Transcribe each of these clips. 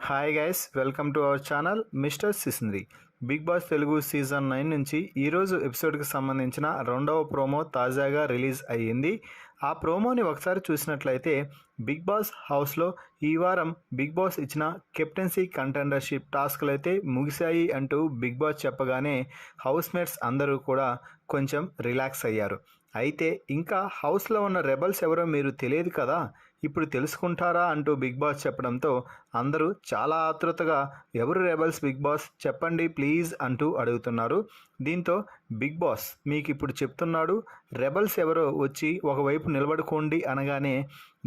Hi guys, welcome to our channel mister Sisindri. Big boss Telugu season 9 నుంచి ఈరోజు ఎపిసోడ్కి సంబంధించిన రెండవ ప్రోమో తాజాగా రిలీజ్ అయ్యింది. ఆ ప్రోమోని ఒకసారి చూసినట్లయితే బిగ్ బాస్ హౌస్లో ఈ వారం బిగ్ బాస్ ఇచ్చిన కెప్టెన్సీ కంటెండర్షిప్ టాస్క్లు అయితే ముగిశాయి అంటూ బిగ్ బాస్ చెప్పగానే హౌస్ మేట్స్ అందరూ కూడా కొంచెం రిలాక్స్ అయ్యారు. అయితే ఇంకా హౌస్లో ఉన్న రెబల్స్ ఎవరో మీరు తెలియదు కదా, ఇప్పుడు తెలుసుకుంటారా అంటూ బిగ్ బాస్ చెప్పడంతో అందరూ చాలా ఆతృతగా ఎవరు రెబల్స్ బిగ్ బాస్ చెప్పండి ప్లీజ్ అంటూ అడుగుతున్నారు. దీంతో బిగ్ బాస్ మీకు ఇప్పుడు చెప్తున్నాడు, రెబల్స్ ఎవరో వచ్చి ఒకవైపు నిలబడుకోండి అనగానే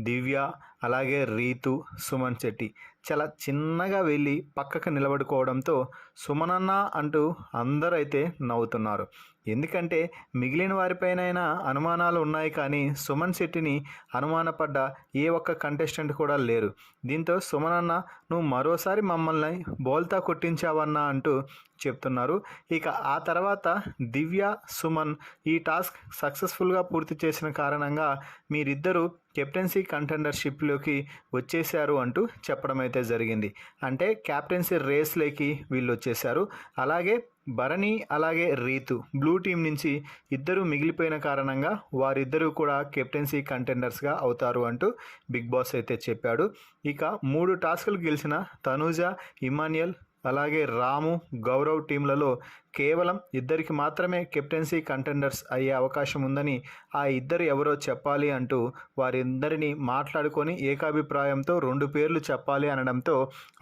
దివ్య, అలాగే రీతు, సుమన్ శెట్టి చాలా చిన్నగా వెళ్ళి పక్కకు నిలబడుకోవడంతో సుమనన్న అంటూ అందరైతే నవ్వుతున్నారు. ఎందుకంటే మిగిలిన వారిపైనైనా అనుమానాలు ఉన్నాయి, కానీ సుమన్ శెట్టిని అనుమానపడ్డ ఏ ఒక్క కంటెస్టెంట్ కూడా లేరు. దీంతో సుమనన్న నువ్వు మరోసారి మమ్మల్ని బోల్తా కొట్టించావన్నా అంటూ చెప్తున్నారు. ఇక ఆ తర్వాత దివ్య, సుమన్ ఈ టాస్క్ సక్సెస్ఫుల్గా పూర్తి చేసిన కారణంగా మీరిద్దరూ కెప్టెన్సీ కంటెండర్షిప్లోకి వచ్చేశారు అంటూ చెప్పడం అయితే జరిగింది. అంటే క్యాప్టెన్సీ రేస్లోకి వీళ్ళు వచ్చేశారు. అలాగే భరణి అలాగే రీతు బ్లూ టీం నుంచి ఇద్దరు మిగిలిపోయిన కారణంగా వారిద్దరూ కూడా కెప్టెన్సీ కంటెండర్స్గా అవుతారు అంటూ బిగ్ బాస్ అయితే చెప్పాడు. ఇక 3 టాస్కులు గెలిచిన తనూజ, ఇమాన్యుయల్ అలాగే రాము, గౌరవ్ టీంలలో కేవలం ఇద్దరికి మాత్రమే కెప్టెన్సీ కంటెండర్స్ అయ్యే అవకాశం ఉందని, ఆ ఇద్దరు ఎవరో చెప్పాలి అంటూ వారిద్దరిని మాట్లాడుకొని ఏకాభిప్రాయంతో 2 పేర్లు చెప్పాలి అనడంతో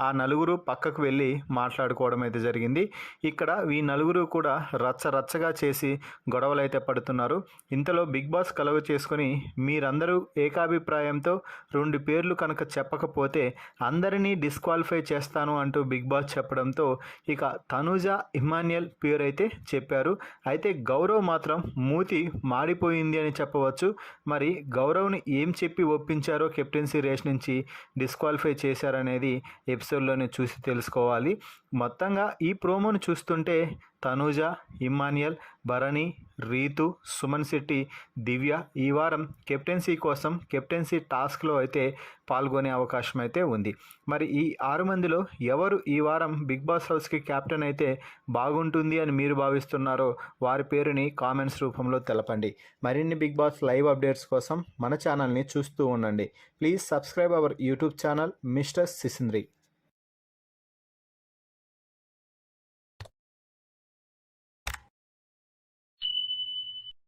ఆ నలుగురు పక్కకు వెళ్ళి మాట్లాడుకోవడం అయితే జరిగింది. ఇక్కడ ఈ నలుగురు కూడా రచ్చరచ్చగా చేసి గొడవలు అయితే పడుతున్నారు. ఇంతలో బిగ్ బాస్ కలవ చేసుకొని మీరందరూ ఏకాభిప్రాయంతో 2 పేర్లు కనుక చెప్పకపోతే అందరినీ డిస్క్వాలిఫై చేస్తాను అంటూ బిగ్ బాస్ చెప్పడంతో ఇక తనూజ, ఇమాన్యుయల్ పేరు అయితే చెప్పారు. అయితే గౌరవ్ మాత్రం మూతి మాడిపోయింది అని చెప్పవచ్చు. మరి గౌరవ్ని ఏం చెప్పి ఒప్పించారో కెప్టెన్సీ రేస్ నుంచి డిస్క్వాలిఫై చేశారనేది ఎపిసోడ్లోనే చూసి తెలుసుకోవాలి. మొత్తంగా ఈ ప్రోమోను చూస్తుంటే తనూజ, ఇమాన్యుయల్, భరణి, రీతు, సుమన్ శెట్టి, దివ్య ఈ వారం కెప్టెన్సీ కోసం కెప్టెన్సీ టాస్క్లో అయితే పాల్గొనే అవకాశం అయితే ఉంది. మరి ఈ 6 మందిలో ఎవరు ఈ వారం బిగ్ బాస్ హౌస్కి క్యాప్టెన్ అయితే బాగుంటుంది అని మీరు భావిస్తున్నారో వారి పేరుని కామెంట్స్ రూపంలో తెలపండి. మరిన్ని బిగ్ బాస్ లైవ్ అప్డేట్స్ కోసం మన ఛానల్ని చూస్తూ ఉండండి. Please subscribe our YouTube channel mister సిసింద్రి.